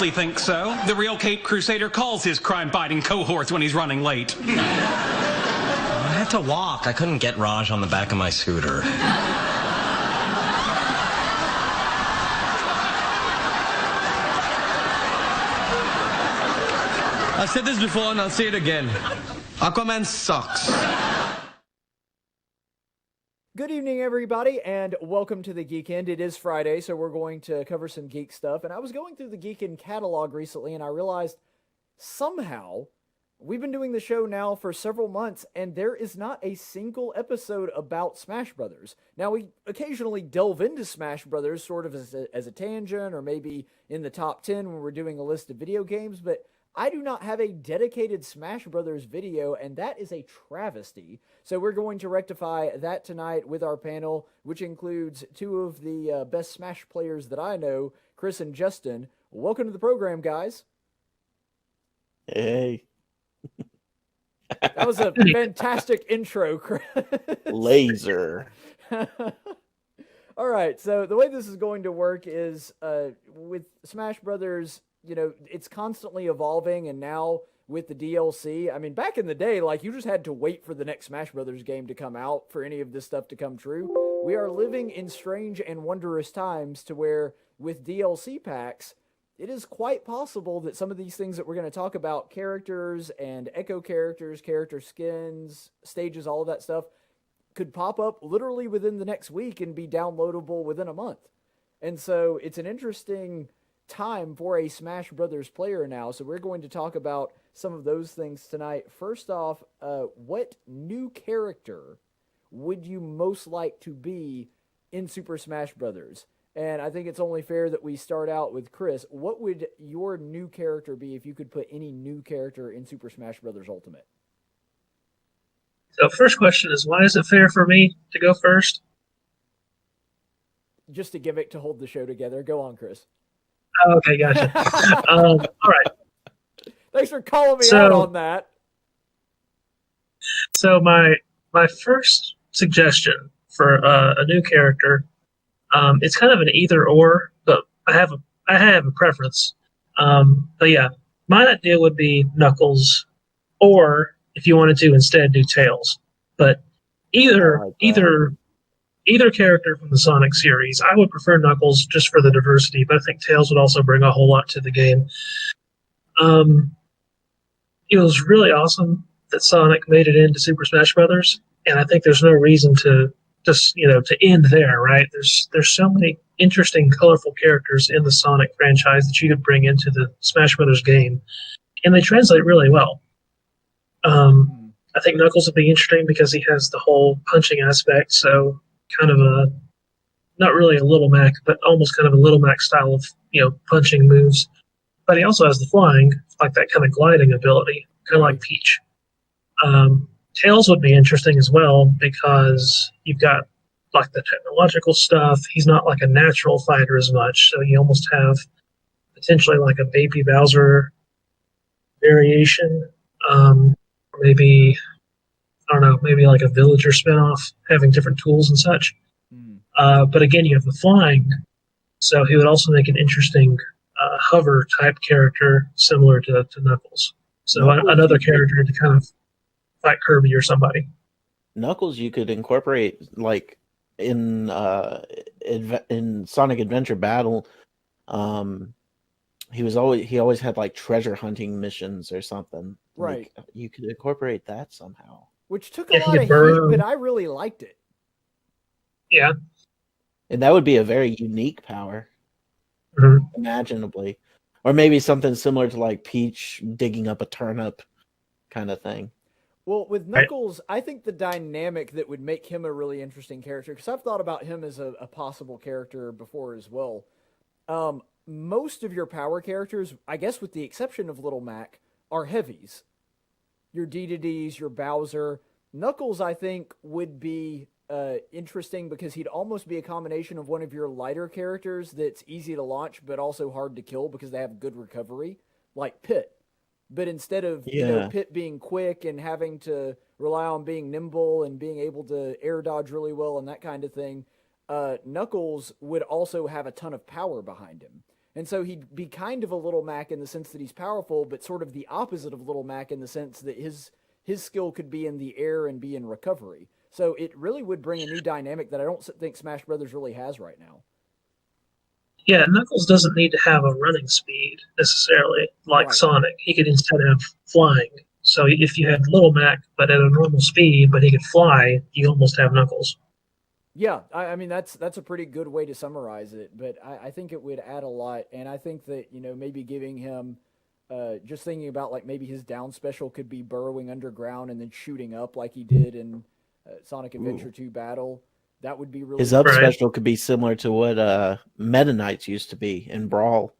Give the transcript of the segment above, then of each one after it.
hardly think so. The real Cape Crusader calls his crime-biting cohorts when he's running late. I had to walk. I couldn't get Raj on the back of my scooter. I've said this before and I'll say it again. Aquaman sucks. Good evening, everybody, and welcome to the Geekend. It is Friday, so we're going to cover some geek stuff. And I was going through the Geekend catalog recently, and I realized somehow we've been doing the show now for several months, and there is not a single episode about Smash Brothers. Now, we occasionally delve into Smash Brothers sort of as a tangent, or maybe in the top 10 when we're doing a list of video games, but I do not have a dedicated Smash Brothers video, and that is a travesty. So we're going to rectify that tonight with our panel, which includes two of the best Smash players that I know, Chris and Justin. Welcome to the program, guys. Hey. That was a fantastic intro, Chris. Laser. All right, so the way this is going to work is with Smash Brothers, you know, it's constantly evolving, and now with the DLC, I mean, back in the day, like, you just had to wait for the next Smash Brothers game to come out for any of this stuff to come true. We are living in strange and wondrous times to where, with DLC packs, it is quite possible that some of these things that we're going to talk about, characters and echo characters, character skins, stages, all of that stuff, could pop up literally within the next week and be downloadable within a month. And so it's an interesting time for a Smash Brothers player now, so we're going to talk about some of those things tonight. First off, what new character would you most like to be in Super Smash Brothers? And I think it's only fair that we start out with Chris. What would your new character be if you could put any new character in Super Smash Brothers Ultimate? So first question is, why is it fair for me to go first? Just a gimmick to hold the show together. Go on, Chris. Okay, gotcha. All right. Thanks for calling me out on that. So my first suggestion for a new character, it's kind of an either or, but I have a preference. But yeah, my idea would be Knuckles, or if you wanted to instead do Tails. But either character from the Sonic series. I would prefer Knuckles just for the diversity, but I think Tails would also bring a whole lot to the game. It was really awesome that Sonic made it into Super Smash Brothers, and I think there's no reason to just, to end there, right? There's so many interesting, colorful characters in the Sonic franchise that you could bring into the Smash Brothers game, and they translate really well. I think Knuckles would be interesting because he has the whole punching aspect, so kind of not really a Little Mac, but almost kind of a Little Mac style of, punching moves. But he also has the flying, like that kind of gliding ability, kind of like Peach. Tails would be interesting as well because you've got like the technological stuff. He's not like a natural fighter as much, so you almost have potentially like a Baby Bowser variation. Maybe, I don't know, maybe like a Villager spinoff, having different tools and such. But again, you have the flying, so he would also make an interesting hover type character similar to Knuckles. So another character to kind of fight Kirby or somebody. Knuckles you could incorporate like in Sonic Adventure Battle. He always had like treasure hunting missions or something. Right. Like, you could incorporate that somehow. Which took a lot of heat, but I really liked it. Yeah. And that would be a very unique power. Imaginably. Or maybe something similar to like Peach digging up a turnip kind of thing. Well, with Knuckles, I think the dynamic that would make him a really interesting character, because I've thought about him as a possible character before as well. Most of your power characters, I guess with the exception of Little Mac, are heavies. Your Dededes, your Bowser. Knuckles, I think, would be interesting because he'd almost be a combination of one of your lighter characters that's easy to launch but also hard to kill because they have good recovery, like Pit. But instead of Pit being quick and having to rely on being nimble and being able to air dodge really well and that kind of thing, Knuckles would also have a ton of power behind him. And so he'd be kind of a Little Mac in the sense that he's powerful, but sort of the opposite of Little Mac in the sense that his skill could be in the air and be in recovery. So it really would bring a new dynamic that I don't think Smash Brothers really has right now. Yeah, Knuckles doesn't need to have a running speed necessarily like Right. Sonic. He could instead have flying. So if you had Little Mac but at a normal speed, but he could fly, you almost have Knuckles. Yeah, I mean that's a pretty good way to summarize it, but I think it would add a lot, and I think that maybe giving him, just thinking about like maybe his down special could be burrowing underground and then shooting up like he did in Sonic Adventure 2 Battle. That would be really His up Right. special could be similar to what Meta Knights used to be in Brawl.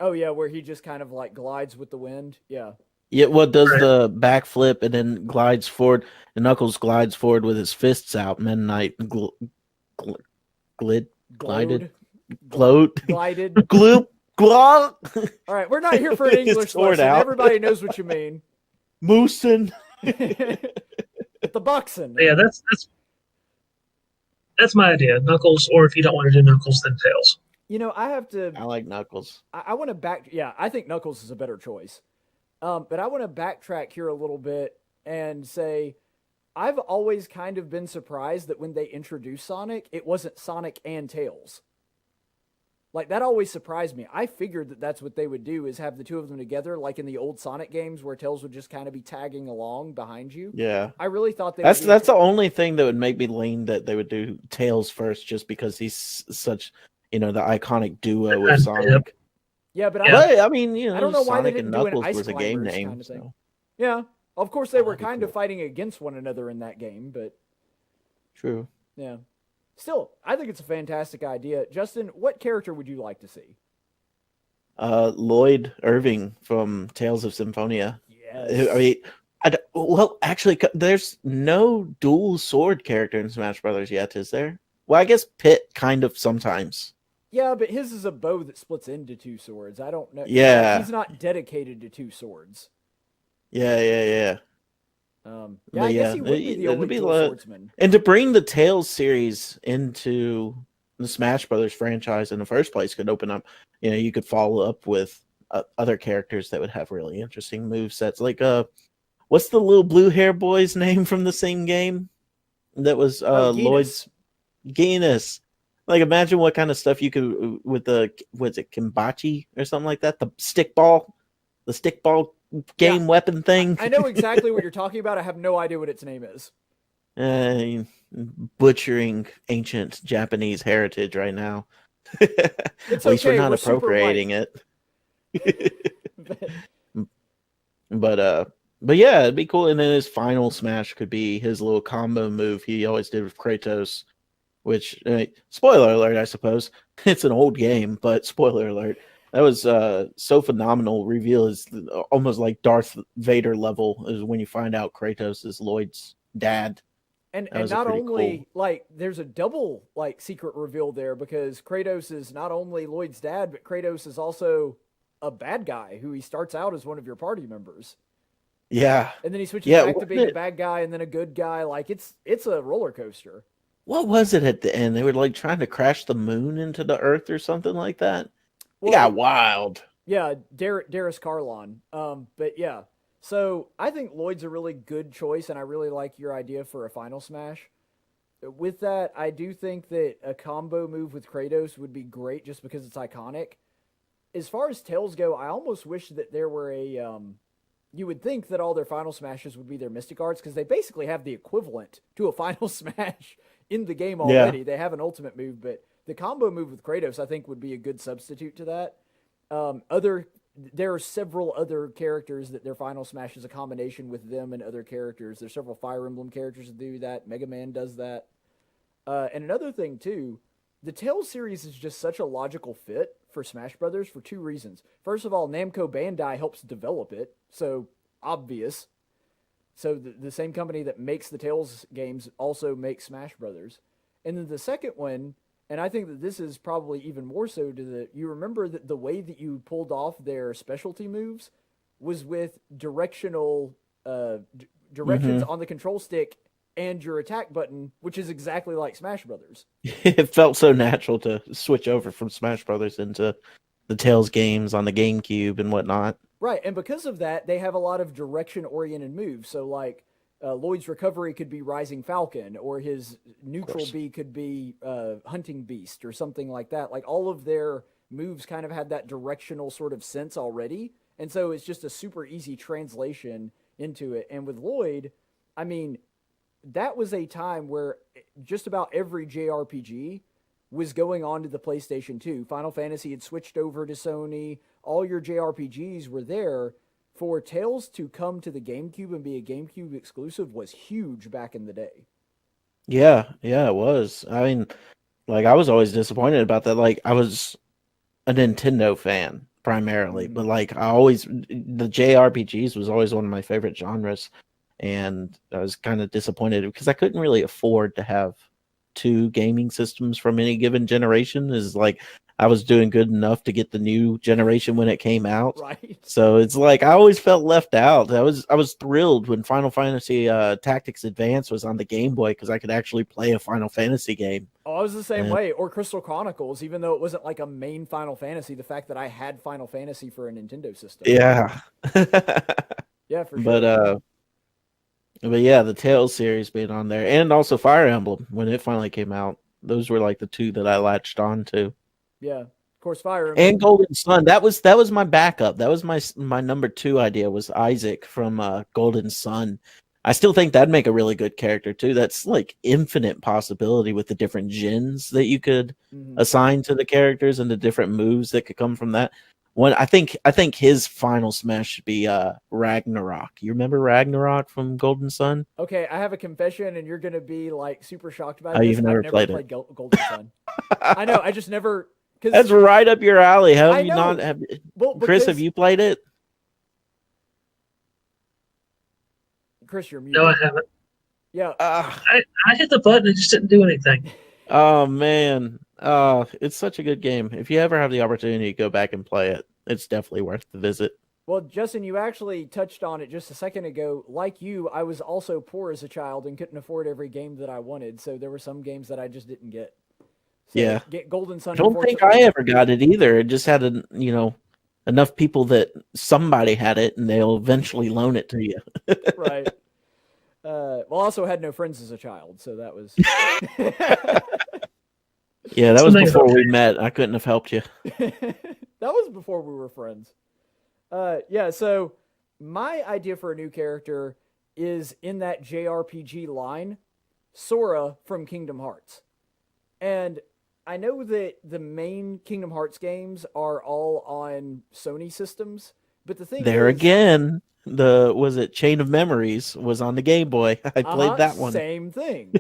Oh yeah, where he just kind of like glides with the wind. Yeah. Yeah, what does Right. the backflip and then glides forward? And Knuckles glides forward with his fists out. Meta Knight glided, Glowed. gloat, Glided. gloop, glop, All right, we're not here for an His English sword lesson. out. Everybody knows what you mean. moosin. The boxing. Yeah, that's my idea. Knuckles, or if you don't want to do Knuckles, then Tails. I have to. I like Knuckles. I want to back. Yeah, I think Knuckles is a better choice. But I want to backtrack here a little bit and say I've always kind of been surprised that when they introduced Sonic, it wasn't Sonic and Tails. Like, that always surprised me. I figured that that's what they would do, is have the two of them together, like in the old Sonic games where Tails would just kind of be tagging along behind you. Yeah. I really thought they That's would the only thing that would make me lean that they would do Tails first, just because he's such, the iconic duo with Yep. Sonic. Yeah, but But I mean, I don't know why they Sonic and didn't do an Knuckles Ice was a game Climbers name. kind of thing. So. Yeah, of course they were That'd be kind of cool. fighting against one another in that game, but True. yeah. Still, I think it's a fantastic idea. Justin, what character would you like to see? Lloyd Irving from Tales of Symphonia. Yes. I mean, well, actually, there's no dual sword character in Smash Brothers yet, is there? Well, I guess Pit kind of sometimes. Yeah, but his is a bow that splits into two swords. I don't know. Yeah. He's not dedicated to two swords. Yeah. Yeah, But I guess yeah, he would be the it'd only be dual like- swordsman. And to bring the Tales series into the Smash Brothers franchise in the first place could open up, you could follow up with other characters that would have really interesting move sets. Like, what's the little blue hair boy's name from the same game? That was Genis. Lloyd's Genis. Like, imagine what kind of stuff you could with the, what's it, Kimbachi or something like that? The stickball game weapon thing. I know exactly what you're talking about. I have no idea what its name is. Butchering ancient Japanese heritage right now. It's At least okay, we're not we're super appropriating it. But yeah, it'd be cool. And then his final smash could be his little combo move he always did with Kratos, which, spoiler alert, I suppose. It's an old game, but spoiler alert. That was so phenomenal. Reveal is almost like Darth Vader level, is when you find out Kratos is Lloyd's dad. And That was a not pretty only cool- like there's a double like secret reveal there, because Kratos is not only Lloyd's dad, but Kratos is also a bad guy who he starts out as one of your party members. Yeah. And then he switches Yeah, back to wasn't being a it- bad guy and then a good guy. Like it's a roller coaster. What was it at the end? They were like trying to crash the moon into the earth or something like that. It Well, got wild. Yeah, Darius Carlon. But yeah. So I think Lloyd's a really good choice, and I really like your idea for a final smash. With that, I do think that a combo move with Kratos would be great just because it's iconic. As far as Tails go, I almost wish that there were a you would think that all their final smashes would be their Mystic Arts, because they basically have the equivalent to a final smash in the game already. Yeah. They have an ultimate move, but the combo move with Kratos, I think, would be a good substitute to that. There are several other characters that their final smash is a combination with them and other characters. There's several Fire Emblem characters that do that. Mega Man does that. And another thing, too, the Tales series is just such a logical fit for Smash Brothers for two reasons. First of all, Namco Bandai helps develop it, so obvious. So the same company that makes the Tales games also makes Smash Brothers. And then the second one, and I think that this is probably even more so you remember that the way that you pulled off their specialty moves was with directional directions on the control stick and your attack button, which is exactly like Smash Brothers. It felt so natural to switch over from Smash Brothers into the Tails games on the GameCube and whatnot. Right, and because of that, they have a lot of direction-oriented moves. So, like, Lloyd's recovery could be Rising Falcon, or his neutral B could be Hunting Beast, or something like that. Like, all of their moves kind of had that directional sort of sense already, and so it's just a super easy translation into it. And with Lloyd, I mean, that was a time where just about every JRPG was going on to the PlayStation 2. Final Fantasy had switched over to Sony. All your JRPGs were there. For Tales to come to the GameCube and be a GameCube exclusive was huge back in the day. Yeah, it was. I mean, like I was always disappointed about that. Like I was a Nintendo fan primarily, but like the JRPGs was always one of my favorite genres, and I was kind of disappointed because I couldn't really afford to have two gaming systems from any given generation. Is like I was doing good enough to get the new generation when it came out. Right. So it's like I always felt left out. I was thrilled when Final Fantasy Tactics Advance was on the Game Boy because I could actually play a Final Fantasy game. Oh, I was the same way. Or Crystal Chronicles, even though it wasn't like a main Final Fantasy, the fact that I had Final Fantasy for a Nintendo system. Yeah. Yeah, for sure. But yeah, the Tales series being on there, and also Fire Emblem when it finally came out. Those were like the two that I latched on to. Yeah, of course, Fire Emblem. And Golden Sun. That was my backup. That was my number 2 idea was Isaac from Golden Sun. I still think that'd make a really good character too. That's like infinite possibility with the different gens that you could assign to the characters and the different moves that could come from that. One, I think his final smash should be Ragnarok. You remember Ragnarok from Golden Sun? Okay, I have a confession, and you're gonna be like super shocked by Oh, this. you've never I've never played played Golden Sun. I know. I just never. That's right up your alley. How have you know. not? Have, Well, Chris, have you played it? Chris, you're muted. No, I haven't. Yeah. I hit the button. It just didn't do anything. Oh man, it's such a good game. If you ever have the opportunity to go back and play it, it's definitely worth the visit. Well, Justin, you actually touched on it just a second ago. Like you, I was also poor as a child and couldn't afford every game that I wanted, so there were some games that I just didn't get. So Yeah, get Golden Sun. I don't think I ever got it either. It just had enough people that somebody had it, and they'll eventually loan it to you. Right. Well, I also had no friends as a child, so that was. Yeah, that was before we met. I couldn't have helped you. That was before we were friends. Yeah, so my idea for a new character is in that JRPG line, Sora from Kingdom Hearts. And I know that the main Kingdom Hearts games are all on Sony systems, but the thing There is, again, was it Chain of Memories was on the Game Boy. I played that one. Same thing.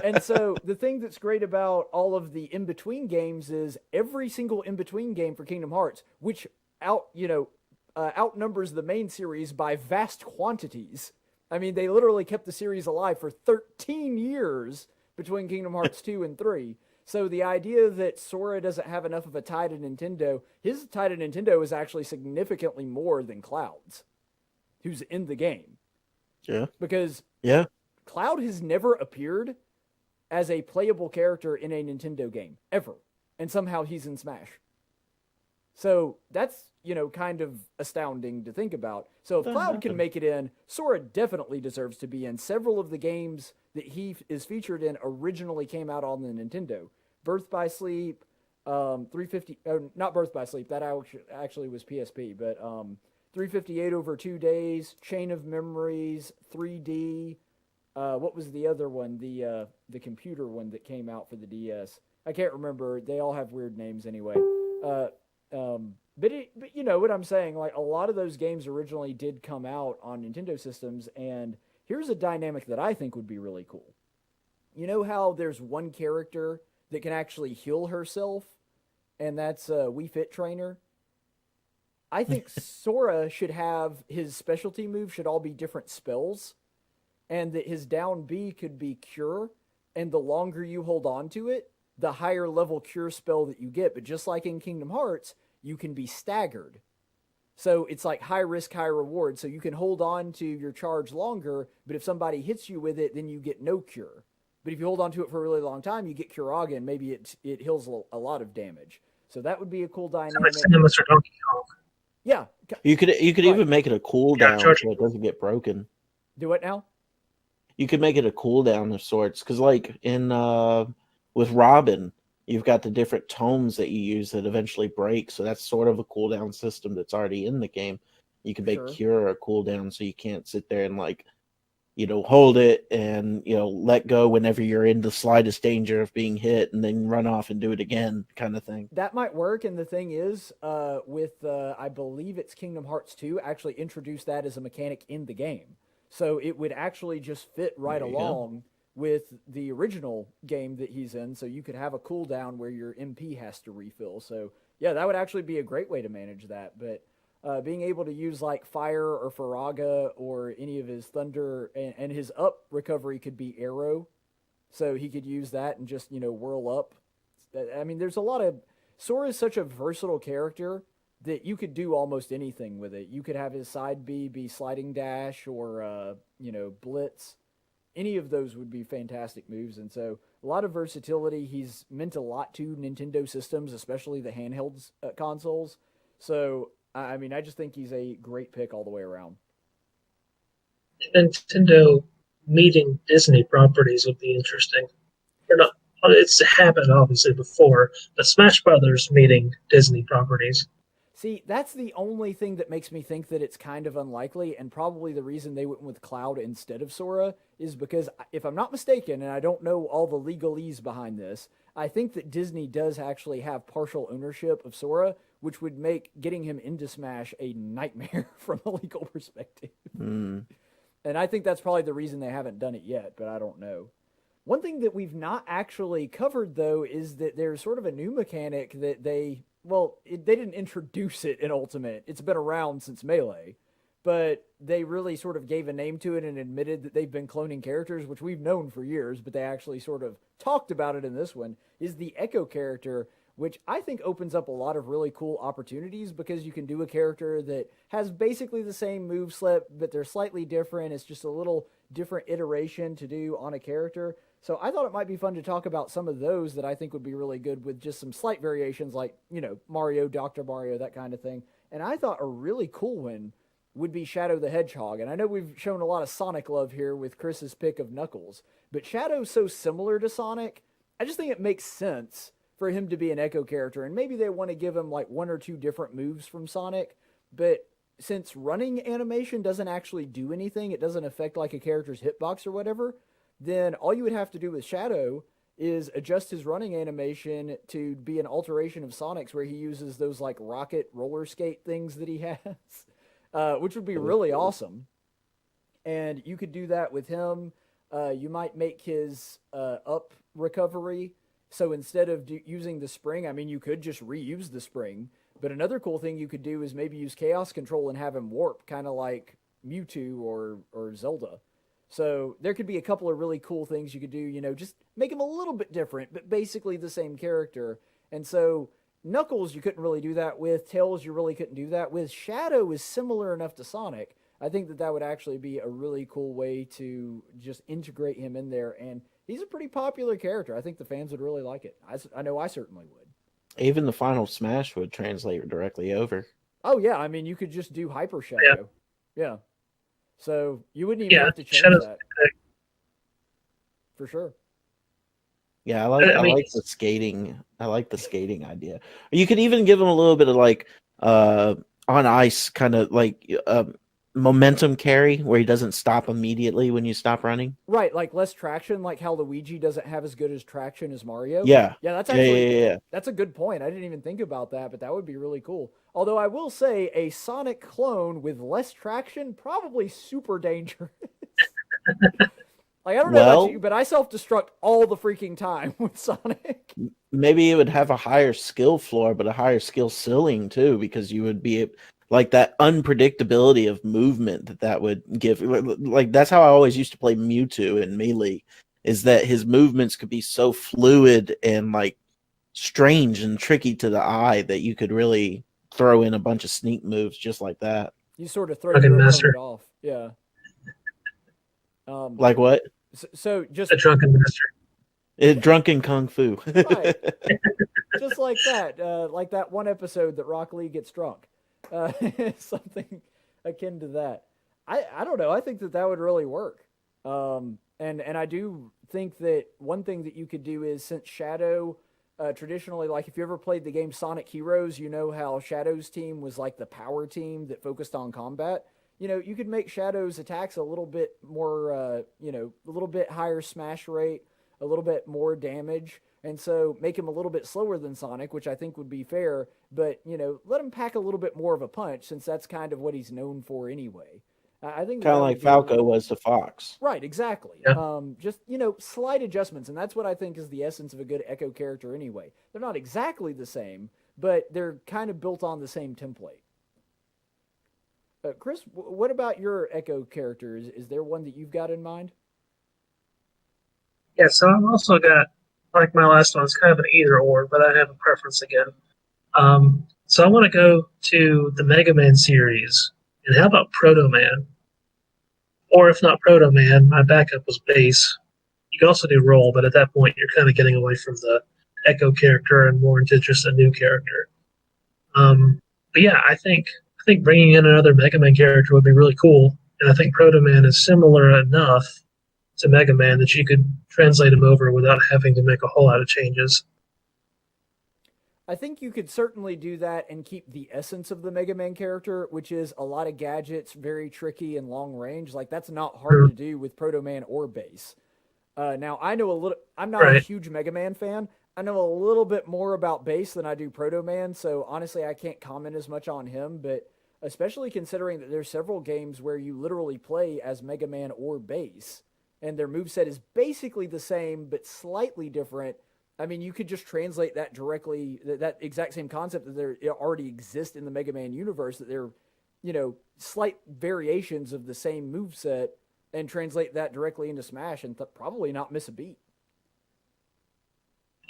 And so the thing that's great about all of the in-between games is every single in-between game for Kingdom Hearts, which outnumbers the main series by vast quantities. I mean, they literally kept the series alive for 13 years between Kingdom Hearts 2 and 3. So the idea that Sora doesn't have enough of a tie to Nintendo, his tie to Nintendo is actually significantly more than Cloud's, who's in the game. Yeah. Because Cloud has never appeared as a playable character in a Nintendo game, ever. And somehow he's in Smash. So that's, kind of astounding to think about. So if Cloud can make it in, Sora definitely deserves to be in. Several of the games that he is featured in originally came out on the Nintendo. Birth by Sleep, 350, not Birth by Sleep, that actually was PSP, but 358 over 2 days, Chain of Memories, 3D, what was the other one? The computer one that came out for the DS. I can't remember. They all have weird names anyway. But you know what I'm saying? Like, a lot of those games originally did come out on Nintendo systems, and here's a dynamic that I think would be really cool. You know how there's one character that can actually heal herself, and that's Wii Fit Trainer? I think Sora should have his specialty moves should all be different spells, and that his down B could be Cure, and the longer you hold on to it, the higher level Cure spell that you get. But just like in Kingdom Hearts, you can be staggered. So it's like high risk, high reward. So you can hold on to your charge longer, but if somebody hits you with it, then you get no Cure. But if you hold on to it for a really long time, you get Curaga, and maybe it heals a lot of damage. So that would be a cool Like dynamic. Samus or Donkey Kong. Yeah. You could Right. even make it a cooldown charge so it doesn't get broken. Do it now? You could make it a cooldown of sorts, because like in with Robin, you've got the different tomes that you use that eventually break. So that's sort of a cooldown system that's already in the game. You can make Sure. Cure a cooldown, so you can't sit there and like, hold it and let go whenever you're in the slightest danger of being hit, and then run off and do it again, kind of thing. That might work, and the thing is, with I believe it's Kingdom Hearts 2, actually introduced that as a mechanic in the game. So it would actually just fit right There you go. along with the original game that he's in. So you could have a cooldown where your MP has to refill. So yeah, that would actually be a great way to manage that. But being able to use like Fire or Faraga or any of his Thunder, and his up recovery could be Arrow. So he could use that and just, whirl up. I mean, there's a lot of... Sora is such a versatile character that you could do almost anything with it. You could have his side B be sliding dash or, blitz. Any of those would be fantastic moves. And so a lot of versatility. He's meant a lot to Nintendo systems, especially the handheld consoles. So, I mean, I just think he's a great pick all the way around. Nintendo meeting Disney properties would be interesting. Or not. It's happened obviously before, but Smash Brothers meeting Disney properties. See, that's the only thing that makes me think that it's kind of unlikely, and probably the reason they went with Cloud instead of Sora is because, if I'm not mistaken, and I don't know all the legalese behind this, I think that Disney does actually have partial ownership of Sora, which would make getting him into Smash a nightmare from a legal perspective. Mm. And I think that's probably the reason they haven't done it yet, but I don't know. One thing that we've not actually covered, though, is that there's sort of a new mechanic that they didn't introduce it in Ultimate. It's been around since Melee, but they really sort of gave a name to it and admitted that they've been cloning characters, which we've known for years, but they actually sort of talked about it in this one, is the Echo character, which I think opens up a lot of really cool opportunities because you can do a character that has basically the same moveset, but they're slightly different. It's just a little different iteration to do on a character. So I thought it might be fun to talk about some of those that I think would be really good with just some slight variations like, Mario, Dr. Mario, that kind of thing. And I thought a really cool one would be Shadow the Hedgehog. And I know we've shown a lot of Sonic love here with Chris's pick of Knuckles, but Shadow's so similar to Sonic, I just think it makes sense for him to be an Echo character. And maybe they want to give him like one or two different moves from Sonic, but since running animation doesn't actually do anything, it doesn't affect like a character's hitbox or whatever, then all you would have to do with Shadow is adjust his running animation to be an alteration of Sonic's, where he uses those like rocket roller skate things that he has, which would be really awesome. And you could do that with him. You might make his up recovery. So instead of using the spring, I mean, you could just reuse the spring. But another cool thing you could do is maybe use Chaos Control and have him warp, kind of like Mewtwo or Zelda. So there could be a couple of really cool things you could do, just make him a little bit different, but basically the same character. And so Knuckles, you couldn't really do that with. Tails, you really couldn't do that with. Shadow is similar enough to Sonic. I think that would actually be a really cool way to just integrate him in there. And he's a pretty popular character. I think the fans would really like it. I know I certainly would. Even the final Smash would translate directly over. Oh, yeah. I mean, you could just do Hyper Shadow. Yeah. So you wouldn't even have to change Shadow's that. For sure. Yeah, I like the skating. I like the skating idea. You could even give him a little bit of like on ice kind of like momentum carry where he doesn't stop immediately when you stop running. Right, like less traction, like how Luigi doesn't have as good as traction as Mario. Yeah. Yeah, that's actually yeah. That's a good point. I didn't even think about that, but that would be really cool. Although I will say a Sonic clone with less traction, probably super dangerous. Like, I don't know about you, but I self-destruct all the freaking time with Sonic. Maybe it would have a higher skill floor, but a higher skill ceiling too, because you would be like that unpredictability of movement that would give. Like that's how I always used to play Mewtwo in Melee, is that his movements could be so fluid and like strange and tricky to the eye that you could really throw in a bunch of sneak moves just like that. You sort of throw your opponent off. Yeah. Like what? So just a drunken master. Drunken Kung Fu. Right. Just like that one episode that Rock Lee gets drunk. Something akin to that. I don't know. I think that would really work. And I do think that one thing that you could do is, since Shadow traditionally, like if you ever played the game Sonic Heroes, you know how Shadow's team was like the power team that focused on combat. You could make Shadow's attacks a little bit more, a little bit higher smash rate, a little bit more damage, and so make him a little bit slower than Sonic, which I think would be fair, but, let him pack a little bit more of a punch, since that's kind of what he's known for anyway. I think Kind of that like would be Falco was to Fox. right, exactly. Yeah. Just, slight adjustments, and that's what I think is the essence of a good Echo character anyway. They're not exactly the same, but they're kind of built on the same template. Chris, what about your Echo characters? Is there one that you've got in mind? Yeah, so I've also got, like my last one, it's kind of an either or, but I have a preference again. So I want to go to the Mega Man series, and how about Proto Man? Or if not Proto Man, my backup was Bass. You can also do Roll, but at that point you're kind of getting away from the Echo character and more into just a new character. But yeah, I think bringing in another Mega Man character would be really cool, and I think Proto Man is similar enough to Mega Man that you could translate him over without having to make a whole lot of changes. I think you could certainly do that and keep the essence of the Mega Man character, which is a lot of gadgets, very tricky and long range. Like, that's not hard to do with Proto Man or Bass. Now, I know a little. I'm not a Right. huge Mega Man fan. I know a little bit more about Bass than I do Proto Man, so honestly, I can't comment as much on him. But especially considering that there's several games where you literally play as Mega Man or Bass, and their moveset is basically the same but slightly different. I mean, you could just translate that directly, that exact same concept that there already exists in the Mega Man universe, that they're, slight variations of the same moveset, and translate that directly into Smash and probably not miss a beat.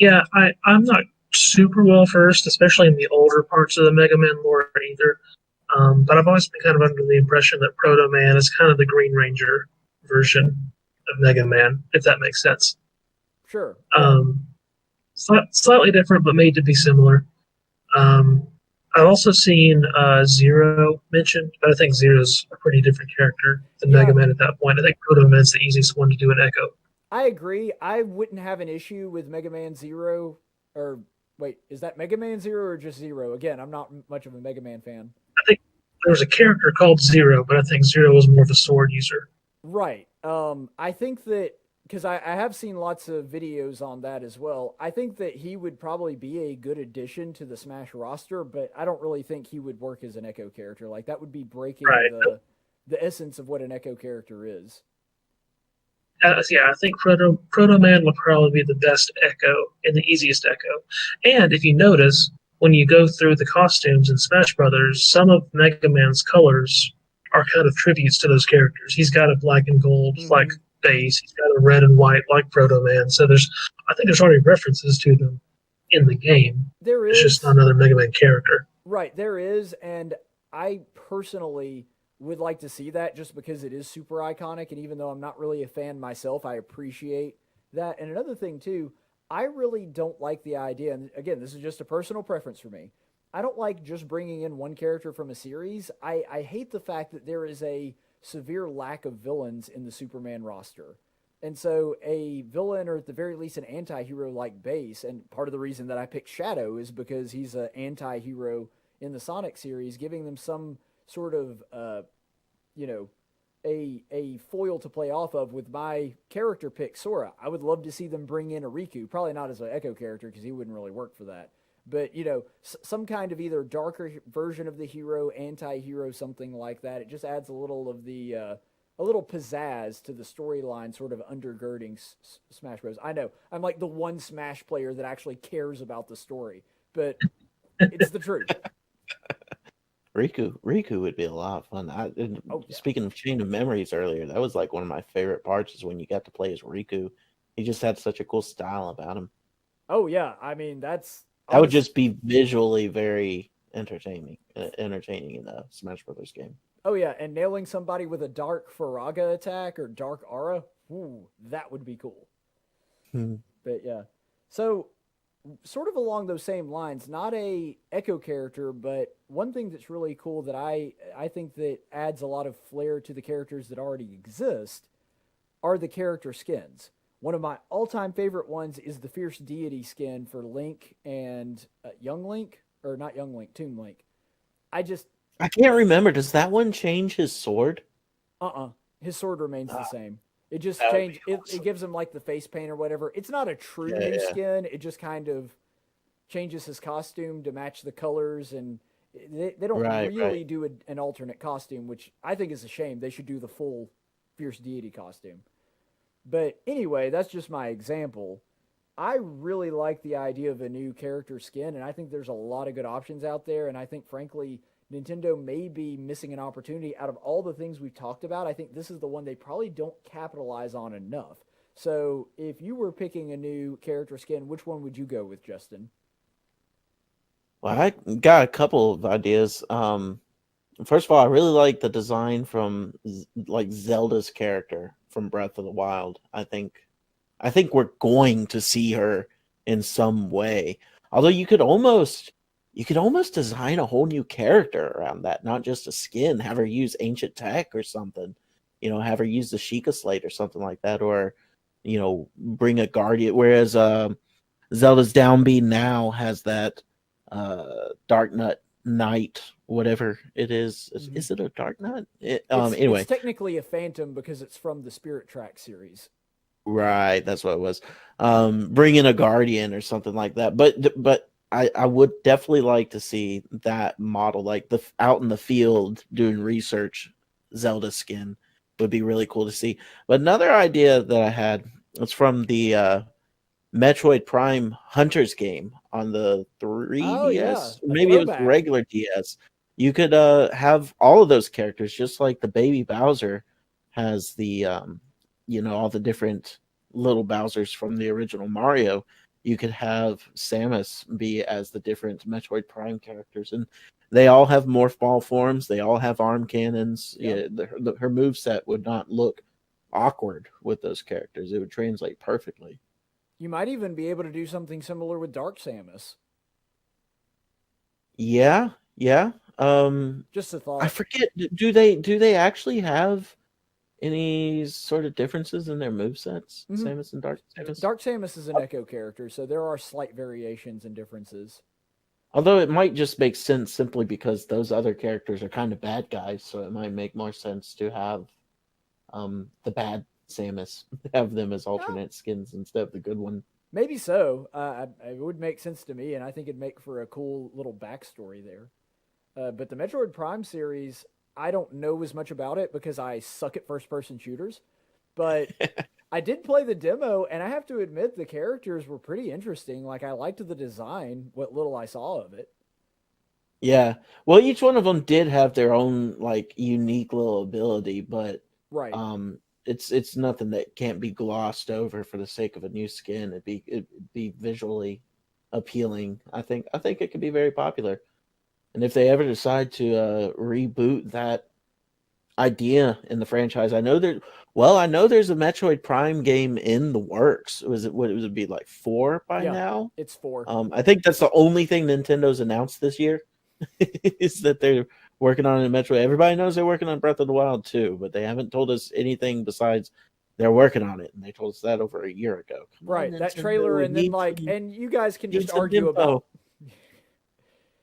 Yeah, I'm not super well versed, especially in the older parts of the Mega Man lore either. But I've always been kind of under the impression that Proto Man is kind of the Green Ranger version of Mega Man, if that makes sense. Sure. Yeah. Slightly different, but made to be similar. Um, I've also seen Zero mentioned, but I think Zero's a pretty different character than Yeah. Mega Man at that point. I think Proto Man's the easiest one to do an Echo. I agree. I wouldn't have an issue with Mega Man Zero, or wait, is that Mega Man Zero or just Zero? Again, I'm not much of a Mega Man fan. I think there was a character called Zero, but I think Zero was more of a sword user. Right. I think that because I have seen lots of videos on that as well. I think that he would probably be a good addition to the Smash roster, but I don't really think he would work as an Echo character. Like, that would be breaking Right. the essence of what an Echo character is. Yeah, I think Proto Man would probably be the best Echo and the easiest Echo. And if you notice, when you go through the costumes in Smash Brothers, some of Mega Man's colors are kind of tributes to those characters. He's got a black and gold like base. He's got a red and white like Proto Man. So I think there's already references to them in the game. There It's is. just not another Mega Man character. Right, there is, and I personally would like to see that just because it is super iconic, and even though I'm not really a fan myself, I appreciate that. And another thing too, I really don't like the idea, and again, this is just a personal preference for me. I don't like just bringing in one character from a series. I hate the fact that there is a severe lack of villains in the Superman roster. And so a villain, or at the very least an anti-hero like Bass, and part of the reason that I picked Shadow is because he's an anti-hero in the Sonic series, giving them some sort of, a foil to play off of with my character pick, Sora. I would love to see them bring in a Riku, probably not as an Echo character because he wouldn't really work for that. But, some kind of either darker version of the hero, anti-hero, something like that. It just adds a little of the, a little pizzazz to the storyline, sort of undergirding Smash Bros. I know I'm like the one Smash player that actually cares about the story, but it's the truth. Riku would be a lot of fun. Oh, yeah. Speaking of Chain of Memories earlier, that was like one of my favorite parts is when you got to play as Riku. He just had such a cool style about him. Oh yeah, I mean That would just be visually very entertaining in a Smash Brothers game. Oh yeah, and nailing somebody with a dark Faraga attack or dark aura, ooh, that would be cool. But yeah. So sort of along those same lines, not a Echo character, but one thing that's really cool that I think that adds a lot of flair to the characters that already exist are the character skins. One of my all-time favorite ones is the Fierce Deity skin for Link and Young Link, or not Young Link, Toon Link. I just I can't remember. Does that one change his sword? his sword remains the same. It just That would be changed. It gives him like the face paint or whatever. It's not a true Yeah, new yeah. skin. It just kind of changes his costume to match the colors, and they don't Right, really right. do an alternate costume, which I think is a shame. They should do the full Fierce Deity costume. But anyway, that's just my example. I really like the idea of a new character skin, and I think there's a lot of good options out there. And I think, frankly, Nintendo may be missing an opportunity out of all the things we've talked about. I think this is the one they probably don't capitalize on enough. So, if you were picking a new character skin, which one would you go with, Justin? Well, I got a couple of ideas. First of all, I really like the design from like Zelda's character from Breath of the Wild. I think we're going to see her in some way. Although you could almost design a whole new character around that, not just a skin. Have her use ancient tech or something. Have her use the Sheikah Slate or something like that, or bring a guardian. Whereas Zelda's Downbeat now has that Dark Nut Knight, whatever it is. Is it a Dark Nut? It's Anyway, technically a phantom because it's from the Spirit Track series. right, that's what it was. Bring in a guardian or something like that. But I would definitely like to see that model, like the out in the field doing research. Zelda skin would be really cool to see. But another idea that I had was from the Metroid Prime Hunters game on the Oh yeah, 3DS. a Maybe it was the throwback. regular DS. You could have all of those characters, just like the baby Bowser has the all the different little Bowsers from the original Mario. You could have Samus be as the different Metroid Prime characters, and they all have morph ball forms. They all have arm cannons. Yeah. Yeah, her move set would not look awkward with those characters. It would translate perfectly. You might even be able to do something similar with Dark Samus. Yeah, yeah. Just a I thought. forget. Do they actually have any sort of differences in their move sets? hmm Samus and Dark Samus. Dark Samus is an Echo character, so there are slight variations and differences. Although it might just make sense simply because those other characters are kind of bad guys, so it might make more sense to have the bad Samus have them as Yeah, alternate skins instead of the good one. maybe so. It would make sense to me, and I think it'd make for a cool little backstory there. But the Metroid Prime series, I don't know as much about it because I suck at first person shooters. But I did play the demo, and I have to admit the characters were pretty interesting. Like, I liked the design, what little I saw of it. Yeah. Well, each one of them did have their own like unique little ability, but Right. it's nothing that can't be glossed over for the sake of a new skin. It'd be visually appealing. I think it could be very popular. And if they ever decide to reboot that idea in the franchise, I know there's a Metroid Prime game in the works. Was it what it would be like 4 by Yeah, now? it's 4. I think that's the only thing Nintendo's announced this year is that they're working on a Metroid. Everybody knows they're working on Breath of the Wild too, but they haven't told us anything besides they're working on it, and they told us that over a year ago. Come on, Right, that Nintendo, trailer, we and then need like, some, and you guys can need just some argue info. about.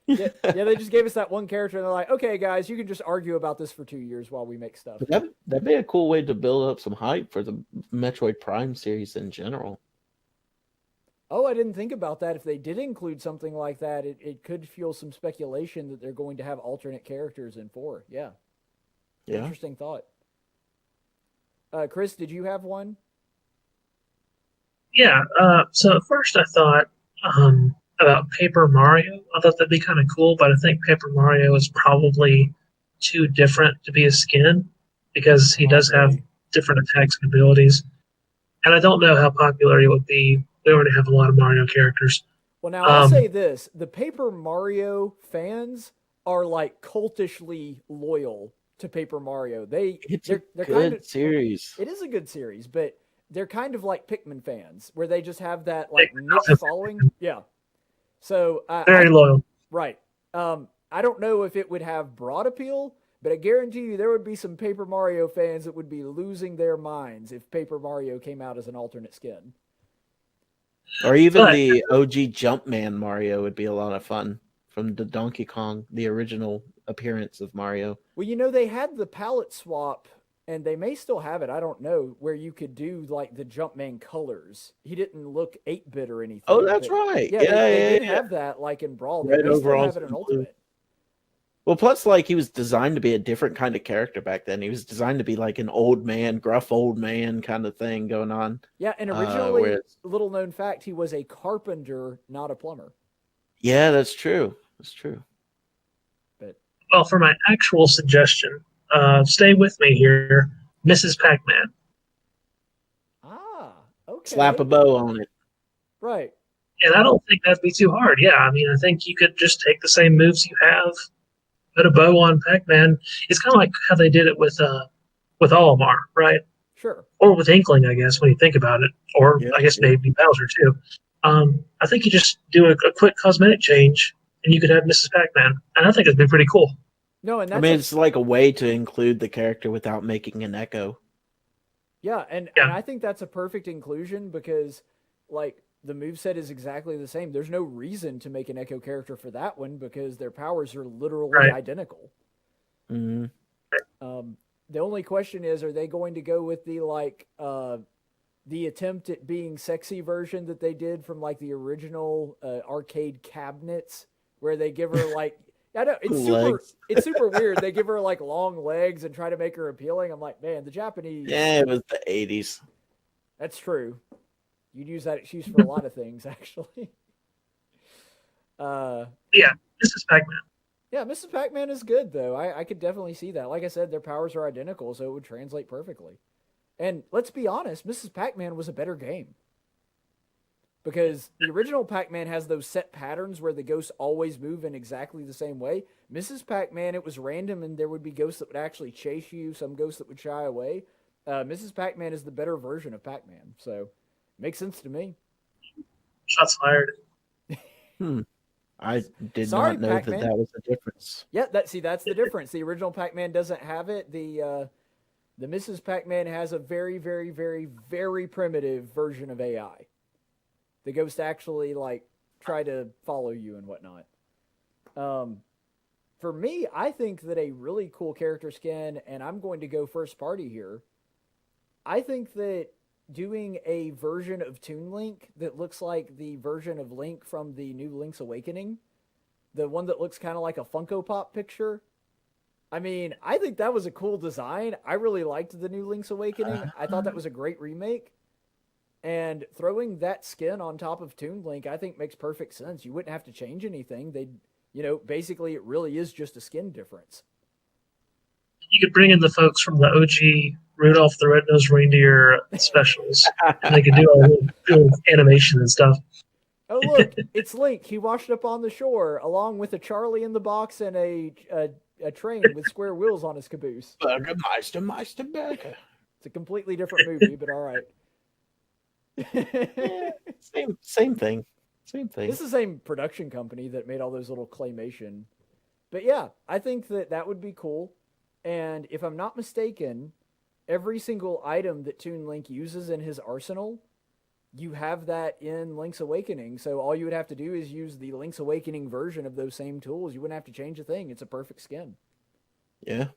Yeah, yeah, they just gave us that one character, and they're like, okay, guys, you can just argue about this for 2 years while we make stuff. But that'd be a cool way to build up some hype for the Metroid Prime series in general. Oh, I didn't think about that. If they did include something like that, it could fuel some speculation that they're going to have alternate characters in 4. Yeah, Yeah. interesting thought. Chris, did you have one? Yeah. So at first I thought about Paper Mario. I thought that'd be kind of cool, but I think Paper Mario is probably too different to be a skin because he does have Probably. different attacks and abilities. And I don't know how popular he would be. We already have a lot of Mario characters. Well, now I'll Um, say this: the Paper Mario fans are like cultishly loyal to Paper Mario. It's a They're kind of good series. it is a good series, but they're kind of like Pikmin fans, where they just have that like niche following. Yeah. So Very loyal. Right. I don't know if it would have broad appeal, but I guarantee you there would be some Paper Mario fans that would be losing their minds if Paper Mario came out as an alternate skin. Or even the OG Jumpman Mario would be a lot of fun from the Donkey Kong, the original appearance of Mario. Well, they had the palette swap, and they may still have it, I don't know, where you could do like the Jumpman colors. He didn't look 8-bit or anything. Oh, that's right. Yeah, they did have that like in Brawl. They may still have it in Ultimate. Well, plus, like, he was designed to be a different kind of character back then. He was designed to be like an old man, gruff old man kind of thing going on. Yeah, and originally, little known fact, he was a carpenter, not a plumber. Yeah, that's true. That's true. Well, for my actual suggestion, stay with me here, Mrs. Pac-Man. Ah, okay. Slap a bow on it. Right. And I don't think that'd be too hard. Yeah, I mean, I think you could just take the same moves you have, put a bow on Pac-Man. It's kind of like how they did it with Olimar, right? Sure. Or with Inkling, I guess, when you think about it. Or I guess maybe Bowser, too. I think you just do a quick cosmetic change, and you could have Mrs. Pac-Man. And I think it'd be pretty cool. No, and it's like a way to include the character without making an echo. Yeah, and I think that's a perfect inclusion because, like, the moveset is exactly the same. There's no reason to make an Echo character for that one because their powers are literally identical. Mm-hmm. The only question is, are they going to go with the attempt at being sexy version that they did from like the original arcade cabinets, where they give her like I know it's super weird. They give her like long legs and try to make her appealing. I'm like, man, the Japanese. Yeah, it was the 80s. That's true. You'd use that excuse for a lot of things, actually. Yeah, Mrs. Pac-Man. Yeah, Mrs. Pac-Man is good, though. I could definitely see that. Like I said, their powers are identical, so it would translate perfectly. And let's be honest, Mrs. Pac-Man was a better game. Because the original Pac-Man has those set patterns where the ghosts always move in exactly the same way. Mrs. Pac-Man, it was random, and there would be ghosts that would actually chase you, some ghosts that would shy away. Mrs. Pac-Man is the better version of Pac-Man, so... Makes sense to me. Shots fired. I did not know Pac-Man. that was the difference. Yeah, that's the difference. The original Pac-Man doesn't have it. The Mrs. Pac-Man has a very, very, very, very primitive version of AI. The ghosts actually like try to follow you and whatnot. For me, I think that a really cool character skin, and I'm going to go first party here. I think that doing a version of Toon Link that looks like the version of Link from the new Link's Awakening, the one that looks kind of like a Funko Pop picture. I mean, I think that was a cool design. I really liked the new Link's Awakening. I thought that was a great remake. And throwing that skin on top of Toon Link, I think makes perfect sense. You wouldn't have to change anything. Basically it really is just a skin difference. You could bring in the folks from the OG Rudolph the Red-Nosed Reindeer specials, and they could do all the animation and stuff. Oh, look, it's Link. He washed up on the shore, along with a Charlie in the box and a train with square wheels on his caboose. Burgermeister. It's a completely different movie, but all right. Same thing. It's the same production company that made all those little claymation. But yeah, I think that would be cool. And if I'm not mistaken, every single item that Toon Link uses in his arsenal, you have that in Link's Awakening. So all you would have to do is use the Link's Awakening version of those same tools. You wouldn't have to change a thing. It's a perfect skin. Yeah.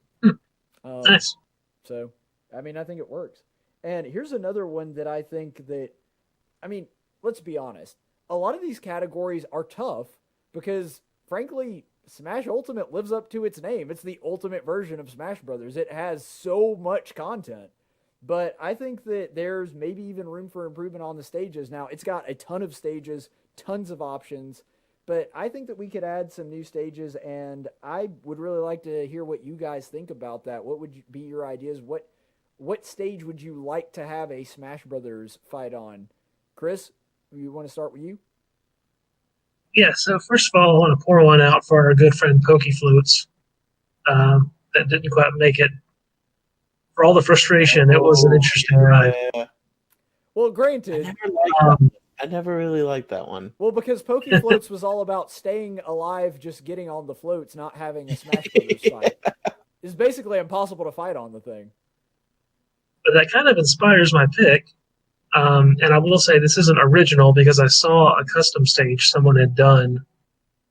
Nice. So, I mean, I think it works. And here's another one that I think that, I mean, let's be honest. A lot of these categories are tough because, frankly, Smash Ultimate lives up to its name. It's the ultimate version of Smash Brothers. It has so much content. But I think that there's maybe even room for improvement on the stages. Now, it's got a ton of stages, tons of options, but I think that we could add some new stages, and I would really like to hear what you guys think about that. What would be your ideas? What stage would you like to have a Smash Brothers fight on? Chris, you want to start with you? Yeah, so first of all, I want to pour one out for our good friend Pokey Flutes. That didn't quite make it. For all the frustration, it was an interesting ride. Well, I granted, never liked that. I never really liked that one. well, because Poke Floats was all about staying alive, just getting on the floats, not having a Smash Brothers fight. It's basically impossible to fight on the thing. But that kind of inspires my pick. And I will say this isn't original because I saw a custom stage someone had done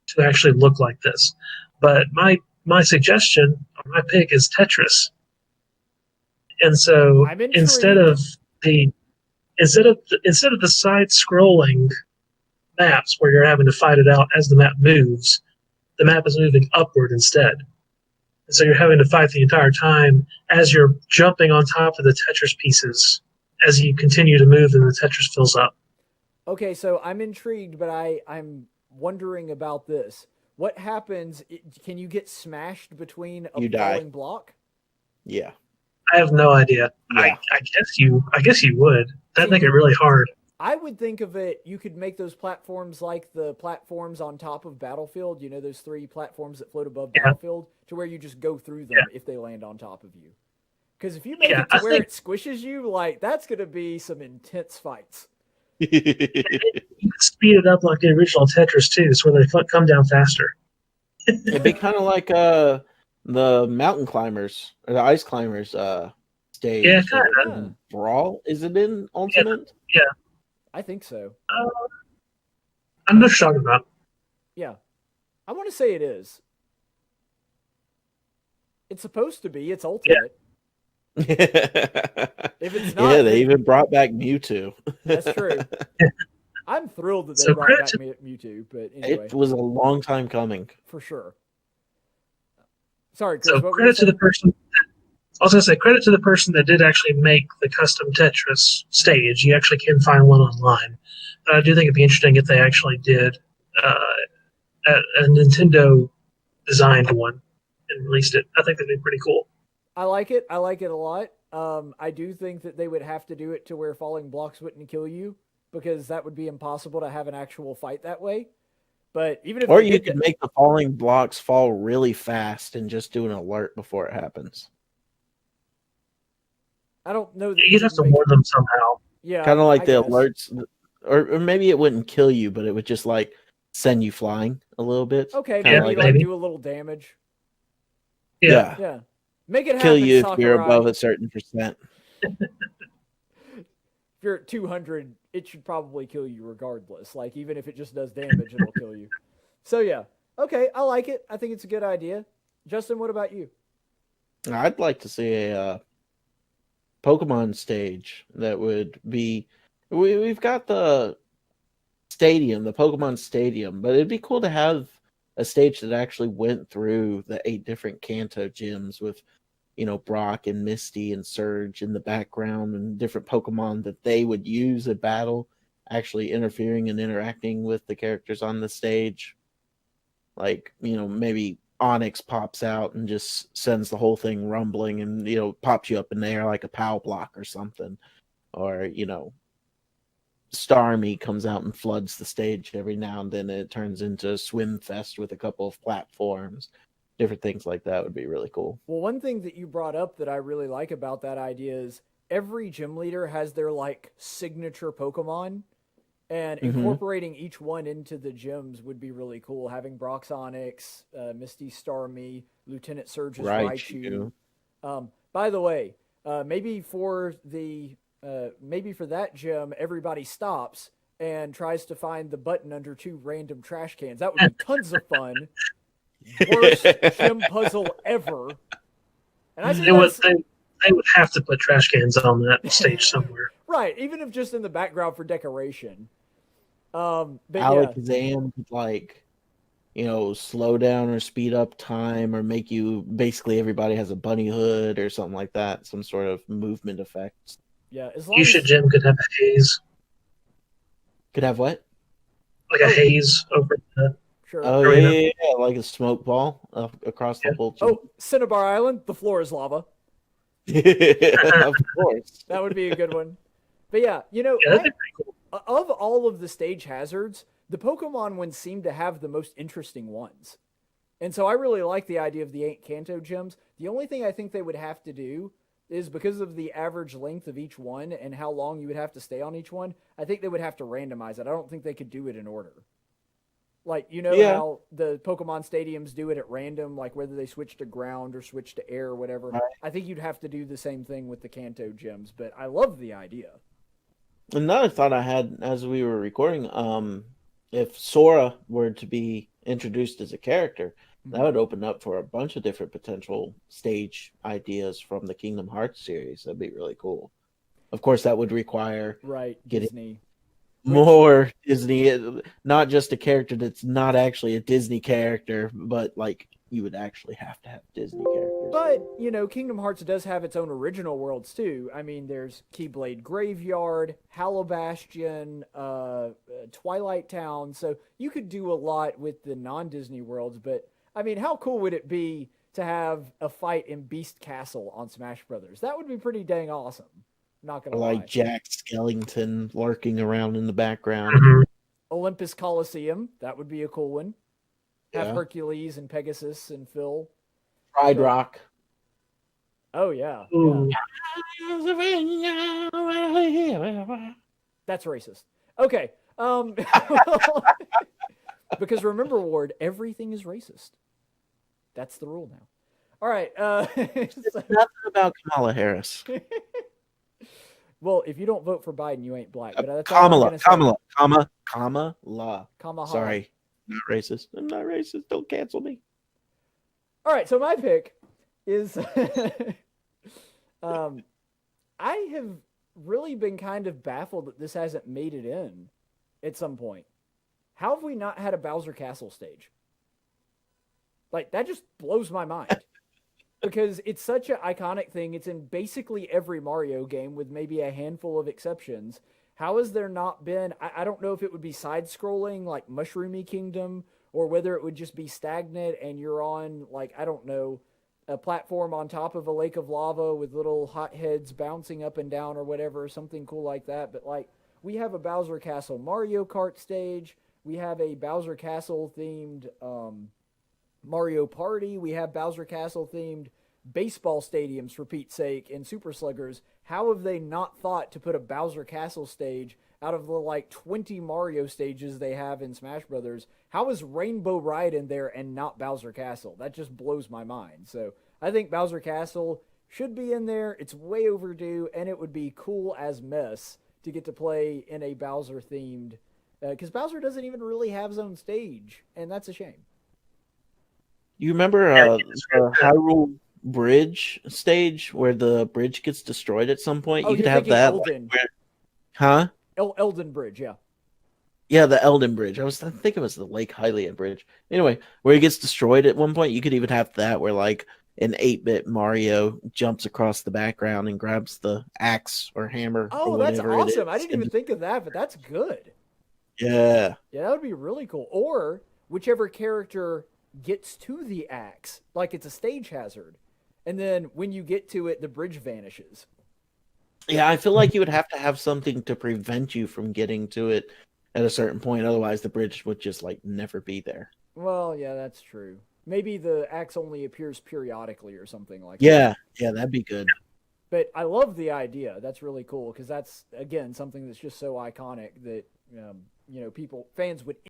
to actually look like this. But my suggestion, or my pick, is Tetris. And so I'm intrigued. instead of the side scrolling maps where you're having to fight it out as the map moves, the map is moving upward instead. And so you're having to fight the entire time as you're jumping on top of the Tetris pieces as you continue to move and the Tetris fills up. Okay, so I'm intrigued, but I'm wondering about this. What happens? Can you get smashed between a You die. falling block? Yeah. I have no idea. Yeah. I guess you would. That'd make it really hard. I would think of it, you could make those platforms like the platforms on top of Battlefield, you know, those 3 platforms that float above Battlefield, to where you just go through them if they land on top of you. Because if you make it to where it squishes you, like, that's going to be some intense fights. You could speed it up like the original Tetris too, so where they come down faster. It'd be kind of like the mountain climbers or the ice climbers stage. Yeah, kind of. Brawl, is it in Ultimate? Yeah. I think so. I'm not talking about. Yeah. I want to say it is. It's supposed to be. It's Ultimate. If it's not, yeah, they even brought back Mewtwo. That's true. I'm thrilled that they So brought back credit Mewtwo, but anyway, It was a long time coming. for sure. Sorry, Chris, So what were you credit to the saying? person. I was going to say credit to the person that did actually make the custom Tetris stage. You actually can find one online. But I do think it'd be interesting if they actually did a Nintendo designed one and released it. I think that'd be pretty cool. I like it. I like it a lot. I do think that they would have to do it to where falling blocks wouldn't kill you, because that would be impossible to have an actual fight that way. But even if Or they you did could that- make the falling blocks fall really fast and just do an alert before it happens. I don't know. That You'd have to make- warn them somehow. Yeah, Kind of like I the guess. alerts, or maybe it wouldn't kill you, but it would just like send you flying a little bit. Okay, Kinda maybe like like maybe. do a little damage. Yeah. Yeah, make it Kill happen, you if you're Sakurai. above a certain percent. If you're at 200, it should probably kill you regardless. Like, even if it just does damage, it'll kill you. So, yeah. Okay, I like it. I think it's a good idea. Justin, what about you? I'd like to see a Pokemon stage that would be. We've got the stadium, the Pokemon Stadium, but it'd be cool to have a stage that actually went through the 8 different Kanto gyms with, you know, Brock and Misty and Surge in the background and different Pokemon that they would use at battle, actually interfering and interacting with the characters on the stage. Like, you know, maybe Onyx pops out and just sends the whole thing rumbling and, you know, pops you up in the air like a POW block or something. Or, you know, Starmie comes out and floods the stage every now and then. And it turns into a swim fest with a couple of platforms. Different things like that would be really cool. Well, one thing that you brought up that I really like about that idea is every gym leader has their, like, signature Pokemon. And incorporating each one into the gyms would be really cool. Having Brock's Onyx, Misty Starmie, Lieutenant Surge's Raichu. By the way, maybe for that gym, everybody stops and tries to find the button under 2 random trash cans. That would be tons of fun. Worst gym puzzle ever. And I say They would have to put trash cans on that stage somewhere. right, even if just in the background for decoration. But Alakazam could, like, you know, slow down or speed up time or make you basically everybody has a bunny hood or something like that. Some sort of movement effects. yeah, as long Fuchsia as Gym could have a haze, Could have what? like a haze over the. sure. Oh, Arena. yeah, like a smoke ball across the whole gym. Oh, Cinnabar Island, the floor is lava. Of course. That would be a good one. But yeah, you know, Yeah, that'd be pretty cool. of all of the stage hazards, the Pokemon ones seem to have the most interesting ones. And so I really like the idea of the 8 Kanto gyms. The only thing I think they would have to do is because of the average length of each one and how long you would have to stay on each one. I think they would have to randomize it. I don't think they could do it in order. Like, you know Yeah. how the Pokemon stadiums do it at random, like whether they switch to ground or switch to air or whatever. Right. I think you'd have to do the same thing with the Kanto gyms, but I love the idea. Another thought I had as we were recording, if Sora were to be introduced as a character, that would open up for a bunch of different potential stage ideas from the Kingdom Hearts series. That'd be really cool. Of course, that would require Right, getting Disney. more Disney, not just a character that's not actually a Disney character, but like you would actually have to have Disney characters. But, you know, Kingdom Hearts does have its own original worlds, too. I mean, there's Keyblade Graveyard, Halobastion, Twilight Town. So you could do a lot with the non-Disney worlds. But, I mean, how cool would it be to have a fight in Beast Castle on Smash Brothers? That would be pretty dang awesome. Not going to lie. Like Jack Skellington lurking around in the background. Mhm. Olympus Coliseum. That would be a cool one. Have Yeah. Hercules and Pegasus and Phil. Pride Rock. Oh, yeah. Ooh. That's racist. Okay. Because remember, Ward, everything is racist. That's the rule now. All right. Nothing about Kamala Harris. Well, if you don't vote for Biden, you ain't black. But that's all I'm Kamala, gonna say. Kamala. Kamala. Sorry, not racist. I'm not racist. Don't cancel me. All right. So my pick is, I have really been kind of baffled that this hasn't made it in at some point. How have we not had a Bowser Castle stage? Like, that just blows my mind. Because it's such an iconic thing. It's in basically every Mario game with maybe a handful of exceptions. How has there not been... I don't know if it would be side-scrolling, like Mushroomy Kingdom, or whether it would just be stagnant and you're on, like, I don't know, a platform on top of a lake of lava with little hot heads bouncing up and down or whatever, something cool like that. But, like, we have a Bowser Castle Mario Kart stage. We have a Bowser Castle-themed... Mario Party. We have Bowser Castle themed baseball stadiums, for Pete's sake, and Super Sluggers. How have they not thought to put a Bowser Castle stage out of the like 20 Mario stages they have in Smash Brothers? How is Rainbow Ride in there and not Bowser Castle? That just blows my mind. So I think Bowser Castle should be in there. It's way overdue, and it would be cool as mess to get to play in a Bowser themed, because Bowser doesn't even really have his own stage, and that's a shame. You remember the Hyrule Bridge stage where the bridge gets destroyed at some point? Oh, You could you're have thinking that. Elden. Huh? Elden Bridge, yeah. Yeah, the Elden Bridge. I think it was the Lake Hylian Bridge. Anyway, where it gets destroyed at one point, you could even have that where like an 8-bit Mario jumps across the background and grabs the axe or hammer. Oh, or that's whatever it awesome. is I didn't even think of that, but that's good. Yeah. Yeah, that would be really cool. Or whichever character gets to the axe, like it's a stage hazard. And then when you get to it, the bridge vanishes. Yeah, I feel like you would have to have something to prevent you from getting to it at a certain point. Otherwise, the bridge would just like never be there. Well, yeah, that's true. Maybe the axe only appears periodically or something like that. Yeah, that'd be good. But I love the idea. That's really cool because that's, again, something that's just so iconic that, fans would